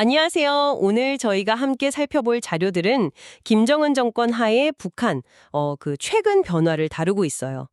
안녕하세요. 오늘 저희가 함께 살펴볼 자료들은 김정은 정권 하에 북한, 최근 변화를 다루고 있어요.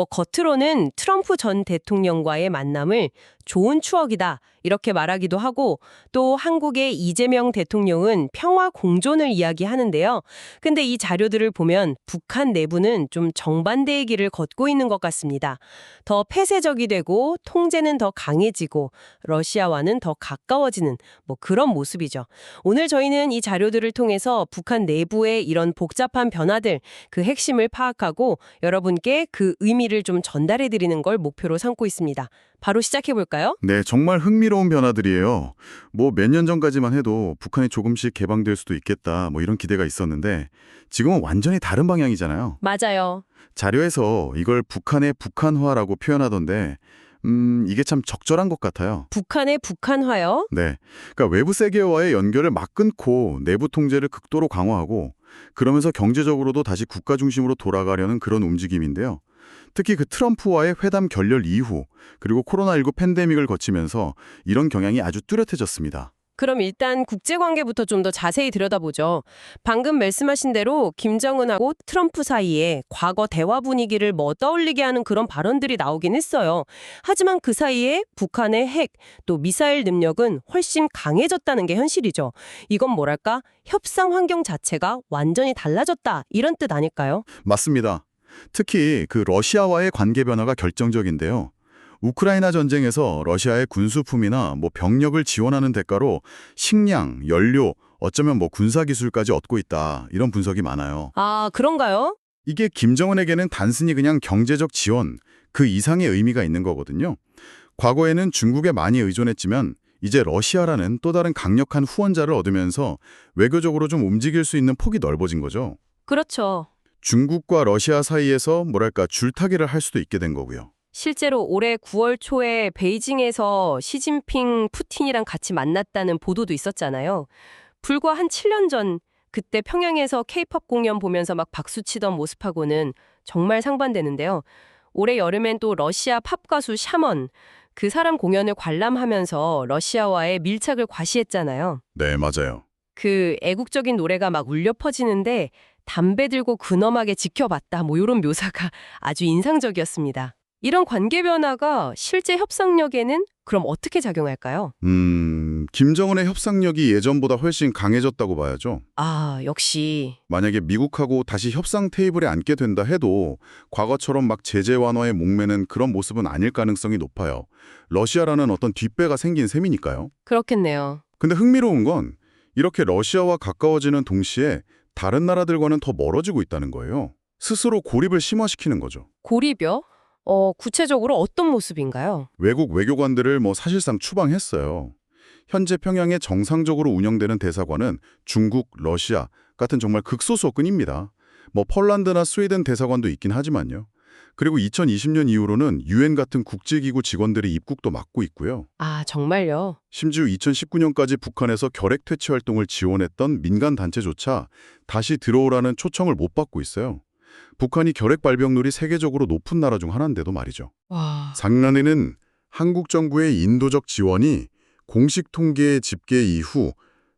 겉으로는 트럼프 전 대통령과의 만남을 좋은 추억이다, 이렇게 말하기도 하고, 또 한국의 이재명 대통령은 평화 공존을 이야기하는데요. 근데 이 자료들을 보면 북한 내부는 좀 정반대의 길을 걷고 있는 것 같습니다. 더 폐쇄적이 되고, 통제는 더 강해지고, 러시아와는 더 가까워지는 그런 모습이죠. 오늘 저희는 이 자료들을 통해서 북한 내부의 이런 복잡한 변화들, 그 핵심을 파악하고 여러분께 그 의미를 좀 전달해 드리는 걸 목표로 삼고 있습니다. 바로 시작해 볼까요? 네, 정말 흥미로운 변화들이에요. 몇 년 전까지만 해도 북한이 조금씩 개방될 수도 있겠다, 이런 기대가 있었는데 지금은 완전히 다른 방향이잖아요. 맞아요. 자료에서 이걸 북한의 북한화라고 표현하던데 이게 참 적절한 것 같아요. 북한의 북한화요? 네, 그러니까 외부 세계와의 연결을 막 끊고 내부 통제를 극도로 강화하고 그러면서 경제적으로도 다시 국가 중심으로 돌아가려는 그런 움직임인데요. 특히 그 트럼프와의 회담 결렬 이후 그리고 코로나19 팬데믹을 거치면서 이런 경향이 아주 뚜렷해졌습니다. 그럼 일단 국제관계부터 좀 더 자세히 들여다보죠. 방금 말씀하신 대로 김정은하고 트럼프 사이에 과거 대화 분위기를 떠올리게 하는 그런 발언들이 나오긴 했어요. 하지만 그 사이에 북한의 핵, 또 미사일 능력은 훨씬 강해졌다는 게 현실이죠. 이건 뭐랄까? 협상 환경 자체가 완전히 달라졌다, 이런 뜻 아닐까요? 맞습니다. 특히 그 러시아와의 관계 변화가 결정적인데요. 우크라이나 전쟁에서 러시아의 군수품이나 병력을 지원하는 대가로 식량, 연료, 어쩌면 군사기술까지 얻고 있다, 이런 분석이 많아요. 아, 그런가요? 이게 김정은에게는 단순히 그냥 경제적 지원, 그 이상의 의미가 있는 거거든요. 과거에는 중국에 많이 의존했지만 이제 러시아라는 또 다른 강력한 후원자를 얻으면서 외교적으로 좀 움직일 수 있는 폭이 넓어진 거죠. 그렇죠. 중국과 러시아 사이에서 줄타기를 할 수도 있게 된 거고요. 실제로 올해 9월 초에 베이징에서 시진핑, 푸틴이랑 같이 만났다는 보도도 있었잖아요. 불과 한 7년 전, 그때 평양에서 케이팝 공연 보면서 막 박수치던 모습하고는 정말 상반되는데요. 올해 여름엔 또 러시아 팝 가수 샤먼, 그 사람 공연을 관람하면서 러시아와의 밀착을 과시했잖아요. 네, 맞아요. 그 애국적인 노래가 막 울려 퍼지는데 담배 들고 근엄하게 지켜봤다, 이런 묘사가 아주 인상적이었습니다. 이런 관계 변화가 실제 협상력에는 그럼 어떻게 작용할까요? 김정은의 협상력이 예전보다 훨씬 강해졌다고 봐야죠. 아, 역시. 만약에 미국하고 다시 협상 테이블에 앉게 된다 해도 과거처럼 막 제재 완화에 목매는 그런 모습은 아닐 가능성이 높아요. 러시아라는 어떤 뒷배가 생긴 셈이니까요. 그렇겠네요. 근데 흥미로운 건 이렇게 러시아와 가까워지는 동시에 다른 나라들과는 더 멀어지고 있다는 거예요. 스스로 고립을 심화시키는 거죠. 고립이요? 구체적으로 어떤 모습인가요? 외국 외교관들을 사실상 추방했어요. 현재 평양에 정상적으로 운영되는 대사관은 중국, 러시아 같은 정말 극소수급입니다. 폴란드나 스웨덴 대사관도 있긴 하지만요. 그리고 2020년 이후로는 유엔 같은 국제기구 직원들이 입국도 막고 있고요. 아, 정말요? 심지어 2019년까지 북한에서 결핵 퇴치 활동을 지원했던 민간 단체조차 다시 들어오라는 초청을 못 받고 있어요. 북한이 결핵 발병률이 세계적으로 높은 나라 중 하나인데도 말이죠. 와. 작년에는 한국 정부의 인도적 지원이 공식 통계 집계 이후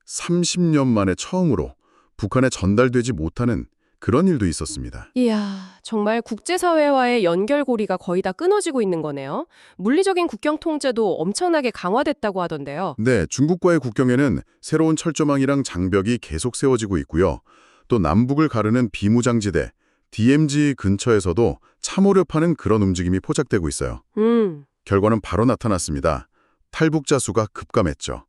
30년 만에 처음으로 북한에 전달되지 못하는 그런 일도 있었습니다. 이야, 정말 국제사회와의 연결고리가 거의 다 끊어지고 있는 거네요. 물리적인 국경 통제도 엄청나게 강화됐다고 하던데요. 네, 중국과의 국경에는 새로운 철조망이랑 장벽이 계속 세워지고 있고요. 또 남북을 가르는 비무장지대, DMZ 근처에서도 참호흡하는 그런 움직임이 포착되고 있어요. 결과는 바로 나타났습니다. 탈북자 수가 급감했죠.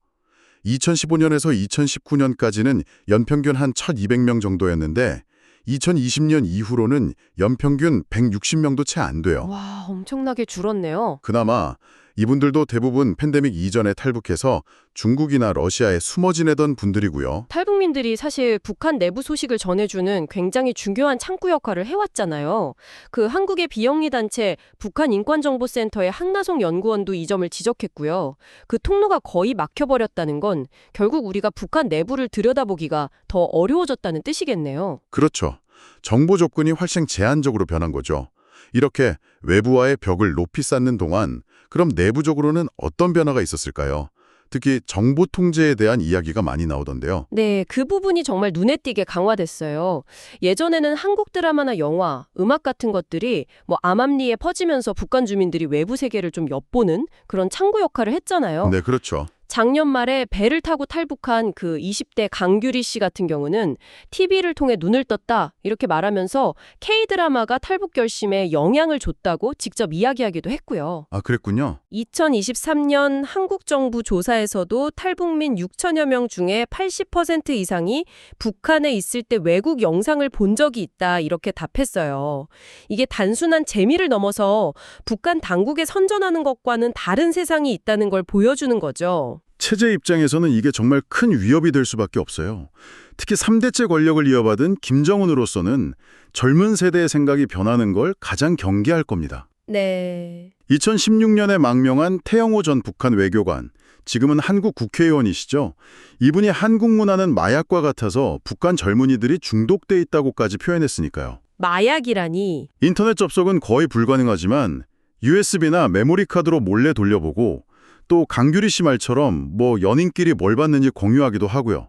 2015년에서 2019년까지는 연평균 한 1,200명 정도였는데 2020년 이후로는 연평균 160명도 채 안 돼요. 와, 엄청나게 줄었네요. 그나마 이분들도 대부분 팬데믹 이전에 탈북해서 중국이나 러시아에 숨어 지내던 분들이고요. 탈북민들이 사실 북한 내부 소식을 전해주는 굉장히 중요한 창구 역할을 해왔잖아요. 그 한국의 비영리 단체 북한인권정보센터의 한나송 연구원도 이 점을 지적했고요. 그 통로가 거의 막혀버렸다는 건 결국 우리가 북한 내부를 들여다보기가 더 어려워졌다는 뜻이겠네요. 그렇죠. 정보 접근이 훨씬 제한적으로 변한 거죠. 이렇게 외부와의 벽을 높이 쌓는 동안 그럼 내부적으로는 어떤 변화가 있었을까요? 특히 정보 통제에 대한 이야기가 많이 나오던데요. 네, 그 부분이 정말 눈에 띄게 강화됐어요. 예전에는 한국 드라마나 영화, 음악 같은 것들이 뭐 암암리에 퍼지면서 북한 주민들이 외부 세계를 좀 엿보는 그런 창구 역할을 했잖아요. 네, 그렇죠. 작년 말에 배를 타고 탈북한 그 20대 강규리 씨 같은 경우는 TV를 통해 눈을 떴다 이렇게 말하면서 K드라마가 탈북 결심에 영향을 줬다고 직접 이야기하기도 했고요. 아, 그랬군요. 2023년 한국 정부 조사에서도 탈북민 6천여 명 중에 80% 이상이 북한에 있을 때 외국 영상을 본 적이 있다 이렇게 답했어요. 이게 단순한 재미를 넘어서 북한 당국에 선전하는 것과는 다른 세상이 있다는 걸 보여주는 거죠. 체제 입장에서는 이게 정말 큰 위협이 될 수밖에 없어요. 특히 3대째 권력을 이어받은 김정은으로서는 젊은 세대의 생각이 변하는 걸 가장 경계할 겁니다. 네. 2016년에 망명한 태영호 전 북한 외교관, 지금은 한국 국회의원이시죠. 이분이 한국 문화는 마약과 같아서 북한 젊은이들이 중독돼 있다고까지 표현했으니까요. 마약이라니. 인터넷 접속은 거의 불가능하지만 USB나 메모리 카드로 몰래 돌려보고 또 강규리 씨 말처럼 뭐 연인끼리 뭘 봤는지 공유하기도 하고요.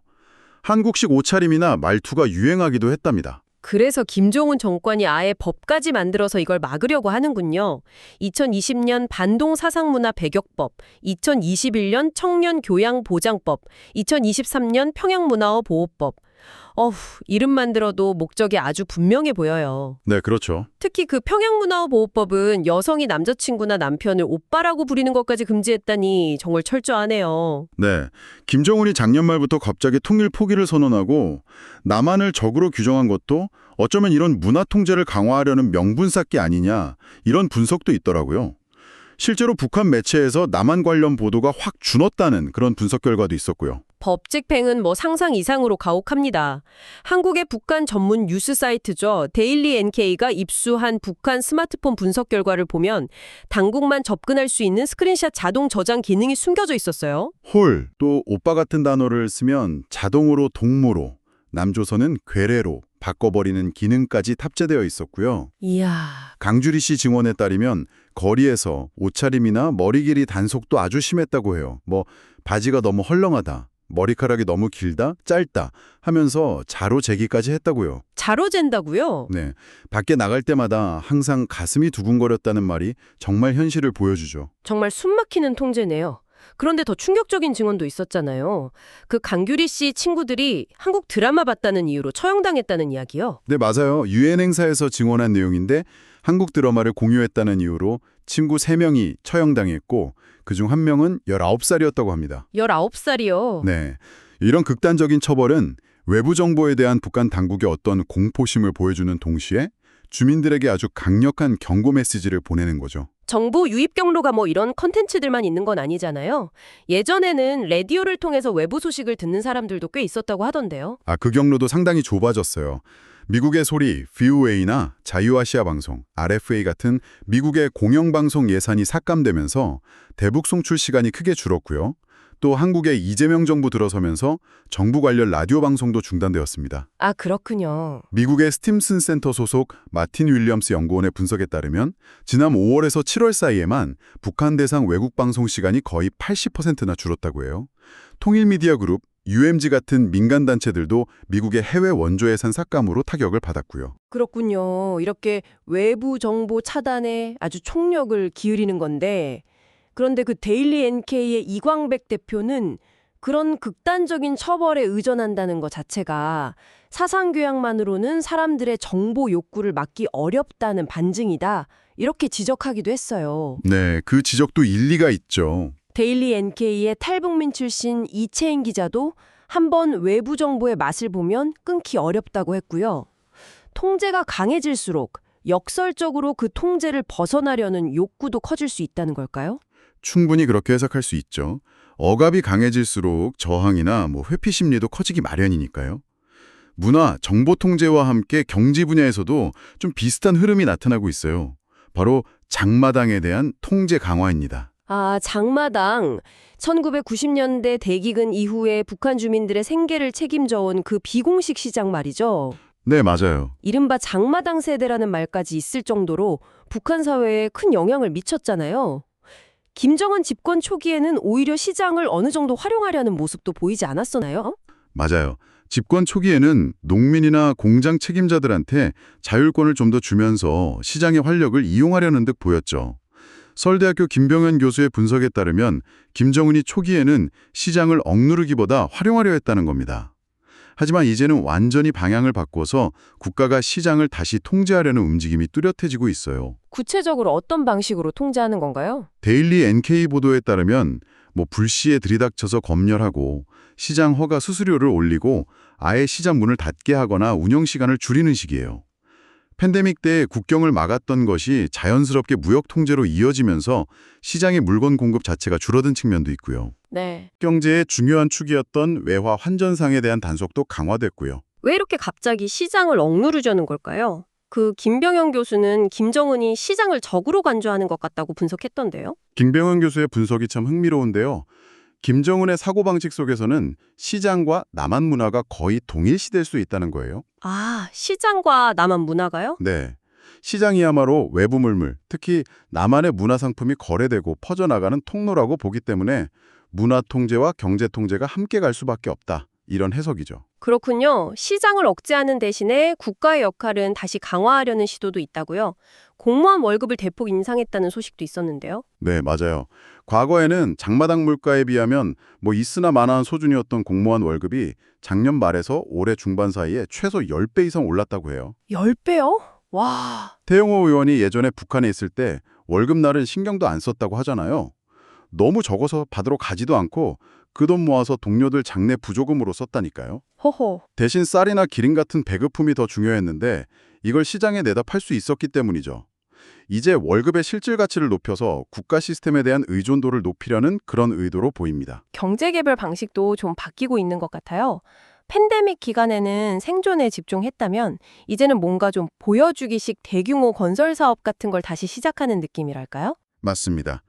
한국식 옷차림이나 말투가 유행하기도 했답니다. 그래서 김정은 정권이 아예 법까지 만들어서 이걸 막으려고 하는군요. 2020년 반동 사상문화 배격법, 2021년 청년교양보장법, 2023년 평양문화어 보호법. 이름만 들어도 목적이 아주 분명해 보여요. 네, 그렇죠. 특히 그 평양문화어 보호법은 여성이 남자친구나 남편을 오빠라고 부리는 것까지 금지했다니 정말 철저하네요. 네, 김정은이 작년 말부터 갑자기 통일 포기를 선언하고 남한을 적으로 규정한 것도 어쩌면 이런 문화 통제를 강화하려는 명분 쌓기 아니냐 이런 분석도 있더라고요. 실제로 북한 매체에서 남한 관련 보도가 확 줄었다는 그런 분석 결과도 있었고요. 법 집행은 뭐 상상 이상으로 가혹합니다. 한국의 북한 전문 뉴스 사이트죠. 데일리 NK가 입수한 북한 스마트폰 분석 결과를 보면 당국만 접근할 수 있는 스크린샷 자동 저장 기능이 숨겨져 있었어요. 홀, 또 오빠 같은 단어를 쓰면 자동으로 동무로, 남조선은 괴뢰로 바꿔버리는 기능까지 탑재되어 있었고요. 이야. 강주리 씨 증언에 따르면 거리에서 옷차림이나 머리 길이 단속도 아주 심했다고 해요. 뭐 바지가 너무 헐렁하다, 머리카락이 너무 길다, 짧다 하면서 자로 재기까지 했다고요. 자로 잰다고요? 네, 밖에 나갈 때마다 항상 가슴이 두근거렸다는 말이 정말 현실을 보여주죠. 정말 숨막히는 통제네요. 그런데 더 충격적인 증언도 있었잖아요. 그 강규리 씨 친구들이 한국 드라마 봤다는 이유로 처형당했다는 이야기요. 네, 맞아요. 유엔 행사에서 증언한 내용인데 한국 드라마를 공유했다는 이유로 친구 3명이 처형당했고 그중 1명은 19살이었다고 합니다. 19살이요? 네, 이런 극단적인 처벌은 외부 정보에 대한 북한 당국의 어떤 공포심을 보여주는 동시에 주민들에게 아주 강력한 경고 메시지를 보내는 거죠. 정보 유입 경로가 뭐 이런 컨텐츠들만 있는 건 아니잖아요. 예전에는 라디오를 통해서 외부 소식을 듣는 사람들도 꽤 있었다고 하던데요. 그 경로도 상당히 좁아졌어요. 미국의 소리, VOA나 자유아시아 방송, RFA 같은 미국의 공영방송 예산이 삭감되면서 대북 송출 시간이 크게 줄었고요. 또 한국의 이재명 정부 들어서면서 정부 관련 라디오 방송도 중단되었습니다. 아, 그렇군요. 미국의 스팀슨 센터 소속 마틴 윌리엄스 연구원의 분석에 따르면 지난 5월에서 7월 사이에만 북한 대상 외국 방송 시간이 거의 80%나 줄었다고 해요. 통일미디어 그룹, UMG 같은 민간단체들도 미국의 해외 원조 예산 삭감으로 타격을 받았고요. 그렇군요. 이렇게 외부 정보 차단에 아주 총력을 기울이는 건데, 그런데 그 데일리 NK의 이광백 대표는 그런 극단적인 처벌에 의존한다는 것 자체가 사상교양만으로는 사람들의 정보 욕구를 막기 어렵다는 반증이다. 이렇게 지적하기도 했어요. 네, 그 지적도 일리가 있죠. 데일리 NK의 탈북민 출신 이채인 기자도 한번 외부 정보의 맛을 보면 끊기 어렵다고 했고요. 통제가 강해질수록 역설적으로 그 통제를 벗어나려는 욕구도 커질 수 있다는 걸까요? 충분히 그렇게 해석할 수 있죠. 억압이 강해질수록 저항이나 회피 심리도 커지기 마련이니까요. 문화, 정보 통제와 함께 경제 분야에서도 좀 비슷한 흐름이 나타나고 있어요. 바로 장마당에 대한 통제 강화입니다. 아, 장마당. 1990년대 대기근 이후에 북한 주민들의 생계를 책임져온 그 비공식 시장 말이죠. 네, 맞아요. 이른바 장마당 세대라는 말까지 있을 정도로 북한 사회에 큰 영향을 미쳤잖아요. 김정은 집권 초기에는 오히려 시장을 어느 정도 활용하려는 모습도 보이지 않았었나요? 맞아요. 집권 초기에는 농민이나 공장 책임자들한테 자율권을 좀 더 주면서 시장의 활력을 이용하려는 듯 보였죠. 서울대학교 김병현 교수의 분석에 따르면 김정은이 초기에는 시장을 억누르기보다 활용하려 했다는 겁니다. 하지만 이제는 완전히 방향을 바꿔서 국가가 시장을 다시 통제하려는 움직임이 뚜렷해지고 있어요. 구체적으로 어떤 방식으로 통제하는 건가요? 데일리 NK 보도에 따르면 불시에 들이닥쳐서 검열하고 시장 허가 수수료를 올리고 아예 시장 문을 닫게 하거나 운영 시간을 줄이는 식이에요. 팬데믹 때 국경을 막았던 것이 자연스럽게 무역 통제로 이어지면서 시장의 물건 공급 자체가 줄어든 측면도 있고요. 네. 경제의 중요한 축이었던 외화 환전상에 대한 단속도 강화됐고요. 왜 이렇게 갑자기 시장을 억누르자는 걸까요? 김병현 교수는 김정은이 시장을 적으로 간주하는 것 같다고 분석했던데요. 김병현 교수의 분석이 참 흥미로운데요. 김정은의 사고방식 속에서는 시장과 남한 문화가 거의 동일시될 수 있다는 거예요. 아, 시장과 남한 문화가요? 네. 시장이야말로 외부 물물, 특히 남한의 문화상품이 거래되고 퍼져나가는 통로라고 보기 때문에 문화 통제와 경제 통제가 함께 갈 수밖에 없다. 이런 해석이죠. 그렇군요. 시장을 억제하는 대신에 국가의 역할은 다시 강화하려는 시도도 있다고요. 공무원 월급을 대폭 인상했다는 소식도 있었는데요. 네, 맞아요. 과거에는 장마당 물가에 비하면 있으나 마나한 수준이었던 공무원 월급이 작년 말에서 올해 중반 사이에 최소 10배 이상 올랐다고 해요. 10배요? 와. 태영호 의원이 예전에 북한에 있을 때 월급날은 신경도 안 썼다고 하잖아요. 너무 적어서 받으러 가지도 않고 그 돈 모아서 동료들 장례 부조금으로 썼다니까요. 호호. 대신 쌀이나 기름 같은 배급품이 더 중요했는데 이걸 시장에 내다 팔 수 있었기 때문이죠. 이제 월급의 실질 가치를 높여서 국가 시스템에 대한 의존도를 높이려는 그런 의도로 보입니다. 경제개발 방식도 좀 바뀌고 있는 것 같아요. 팬데믹 기간에는 생존에 집중했다면 이제는 뭔가 좀 보여주기식 대규모 건설 사업 같은 걸 다시 시작하는 느낌이랄까요? 맞습니다.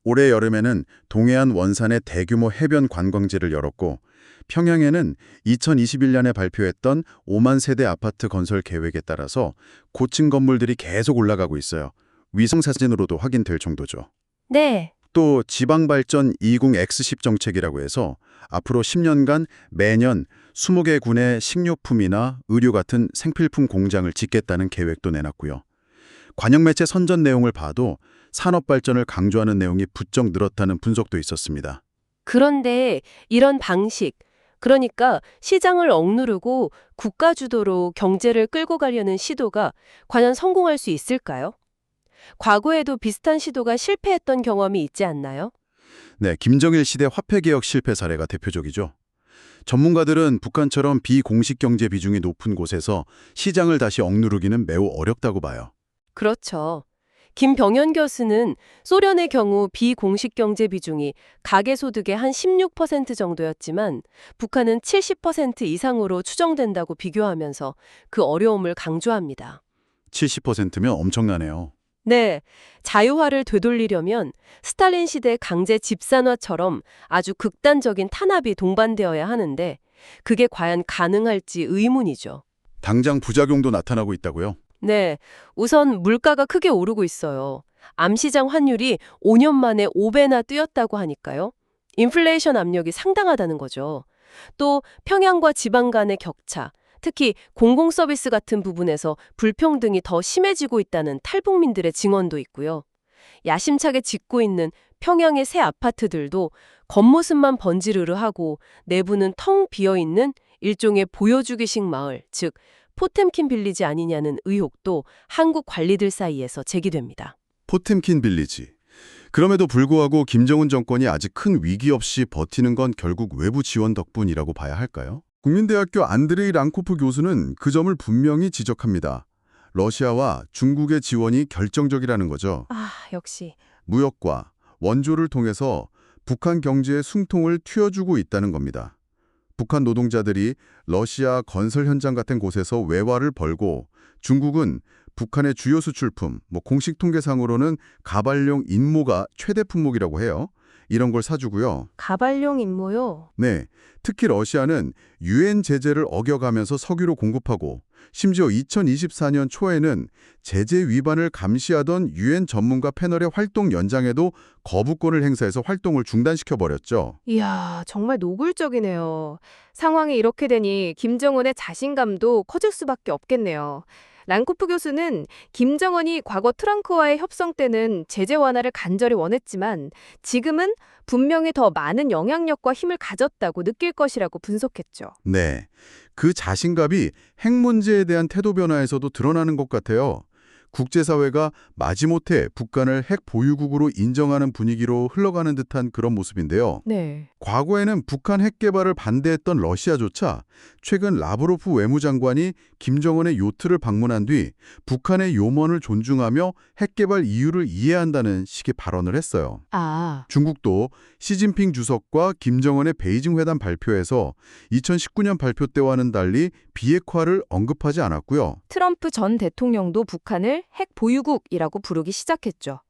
올해 여름에는 동해안 원산에 대규모 해변 관광지를 열었고 평양에는 2021년에 발표했던 5만 세대 아파트 건설 계획에 따라서 고층 건물들이 계속 올라가고 있어요. 위성사진으로도 확인될 정도죠. 네. 또 지방발전 20X10 정책이라고 해서 앞으로 10년간 매년 20개 군의 식료품이나 의류 같은 생필품 공장을 짓겠다는 계획도 내놨고요. 관영매체 선전 내용을 봐도 산업 발전을 강조하는 내용이 부쩍 늘었다는 분석도 있었습니다. 그런데 이런 방식, 그러니까 시장을 억누르고 국가 주도로 경제를 끌고 가려는 시도가 과연 성공할 수 있을까요? 과거에도 비슷한 시도가 실패했던 경험이 있지 않나요? 네, 김정일 시대 화폐개혁 실패 사례가 대표적이죠. 전문가들은 북한처럼 비공식 경제 비중이 높은 곳에서 시장을 다시 억누르기는 매우 어렵다고 봐요. 그렇죠. 김병현 교수는 소련의 경우 비공식 경제 비중이 가계소득의 한 16% 정도였지만 북한은 70% 이상으로 추정된다고 비교하면서 그 어려움을 강조합니다. 70%면 엄청나네요. 네, 자유화를 되돌리려면 스탈린 시대 강제 집산화처럼 아주 극단적인 탄압이 동반되어야 하는데 그게 과연 가능할지 의문이죠. 당장 부작용도 나타나고 있다고요? 네, 우선 물가가 크게 오르고 있어요. 암시장 환율이 5년 만에 5배나 뛰었다고 하니까요. 인플레이션 압력이 상당하다는 거죠. 또 평양과 지방 간의 격차, 특히 공공서비스 같은 부분에서 불평등이 더 심해지고 있다는 탈북민들의 증언도 있고요. 야심차게 짓고 있는 평양의 새 아파트들도 겉모습만 번지르르하고 내부는 텅 비어있는 일종의 보여주기식 마을, 즉 포템킨 빌리지 아니냐는 의혹도 한국 관리들 사이에서 제기됩니다. 포템킨 빌리지. 그럼에도 불구하고 김정은 정권이 아직 큰 위기 없이 버티는 건 결국 외부 지원 덕분이라고 봐야 할까요? 국민대학교 안드레이 랑코프 교수는 그 점을 분명히 지적합니다. 러시아와 중국의 지원이 결정적이라는 거죠. 아, 역시. 무역과 원조를 통해서 북한 경제의 숨통을 틔워주고 있다는 겁니다. 북한 노동자들이 러시아 건설 현장 같은 곳에서 외화를 벌고 중국은 북한의 주요 수출품, 공식 통계상으로는 가발용 인모가 최대 품목이라고 해요. 이런 걸 사주고요. 가발용 임무요? 네, 특히 러시아는 유엔 제재를 어겨가면서 석유를 공급하고 심지어 2024년 초에는 제재 위반을 감시하던 유엔 전문가 패널의 활동 연장에도 거부권을 행사해서 활동을 중단시켜버렸죠. 이야, 정말 노골적이네요. 상황이 이렇게 되니 김정은의 자신감도 커질 수밖에 없겠네요. 란코프 교수는 김정은이 과거 트럼프와의 협상 때는 제재 완화를 간절히 원했지만 지금은 분명히 더 많은 영향력과 힘을 가졌다고 느낄 것이라고 분석했죠. 네, 그 자신감이 핵 문제에 대한 태도 변화에서도 드러나는 것 같아요. 국제사회가 마지못해 북한을 핵 보유국으로 인정하는 분위기로 흘러가는 듯한 그런 모습인데요. 네. 과거에는 북한 핵 개발을 반대했던 러시아조차 최근 라브로프 외무장관이 김정은의 요트를 방문한 뒤 북한의 요원을 존중하며 핵 개발 이유를 이해한다는 식의 발언을 했어요. 아, 중국도 시진핑 주석과 김정은의 베이징 회담 발표에서 2019년 발표 때와는 달리 비핵화를 언급하지 않았고요. 트럼프 전 대통령도 북한을 핵 보유국이라고 부르기 시작했죠.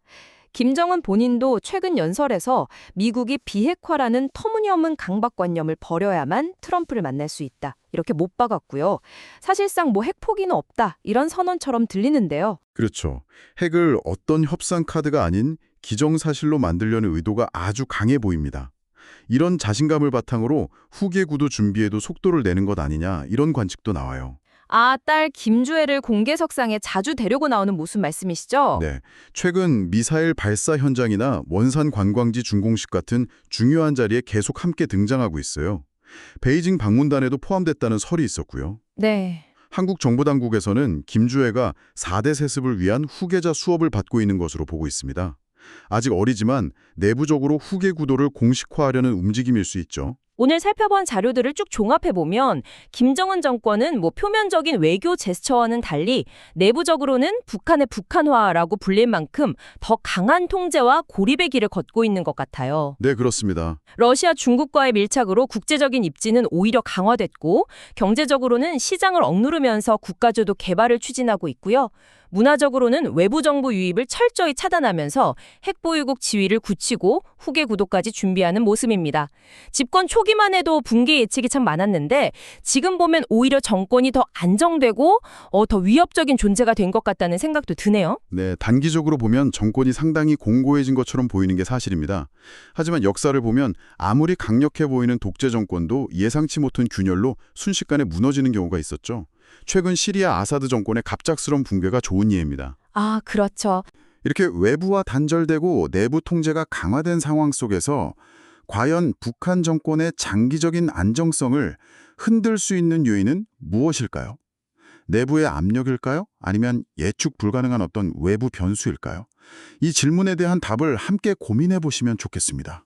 김정은 본인도 최근 연설에서 미국이 비핵화라는 터무니없는 강박관념을 버려야만 트럼프를 만날 수 있다. 이렇게 못 박았고요. 사실상 뭐 핵 포기는 없다. 이런 선언처럼 들리는데요. 그렇죠. 핵을 어떤 협상 카드가 아닌 기정사실로 만들려는 의도가 아주 강해 보입니다. 이런 자신감을 바탕으로 후계 구도 준비에도 속도를 내는 것 아니냐 이런 관측도 나와요. 아, 딸 김주애를 공개석상에 자주 데리고 나오는 모습 말씀이시죠? 네, 최근 미사일 발사 현장이나 원산 관광지 준공식 같은 중요한 자리에 계속 함께 등장하고 있어요. 베이징 방문단에도 포함됐다는 설이 있었고요. 네. 한국 정보당국에서는 김주애가 4대 세습을 위한 후계자 수업을 받고 있는 것으로 보고 있습니다. 아직 어리지만 내부적으로 후계 구도를 공식화하려는 움직임일 수 있죠. 오늘 살펴본 자료들을 쭉 종합해보면 김정은 정권은 뭐 표면적인 외교 제스처와는 달리 내부적으로는 북한의 북한화라고 불릴 만큼 더 강한 통제와 고립의 길을 걷고 있는 것 같아요. 네, 그렇습니다. 러시아, 중국과의 밀착으로 국제적인 입지는 오히려 강화됐고 경제적으로는 시장을 억누르면서 국가주도 개발을 추진하고 있고요. 문화적으로는 외부 정보 유입을 철저히 차단하면서 핵보유국 지위를 굳히고 후계 구도까지 준비하는 모습입니다. 집권 초기만 해도 붕괴 예측이 참 많았는데 지금 보면 오히려 정권이 더 안정되고 더 위협적인 존재가 된 것 같다는 생각도 드네요. 네, 단기적으로 보면 정권이 상당히 공고해진 것처럼 보이는 게 사실입니다. 하지만 역사를 보면 아무리 강력해 보이는 독재 정권도 예상치 못한 균열로 순식간에 무너지는 경우가 있었죠. 최근 시리아 아사드 정권의 갑작스러운 붕괴가 좋은 예입니다. 아, 그렇죠. 이렇게 외부와 단절되고 내부 통제가 강화된 상황 속에서 과연 북한 정권의 장기적인 안정성을 흔들 수 있는 요인은 무엇일까요? 내부의 압력일까요? 아니면 예측 불가능한 어떤 외부 변수일까요? 이 질문에 대한 답을 함께 고민해 보시면 좋겠습니다.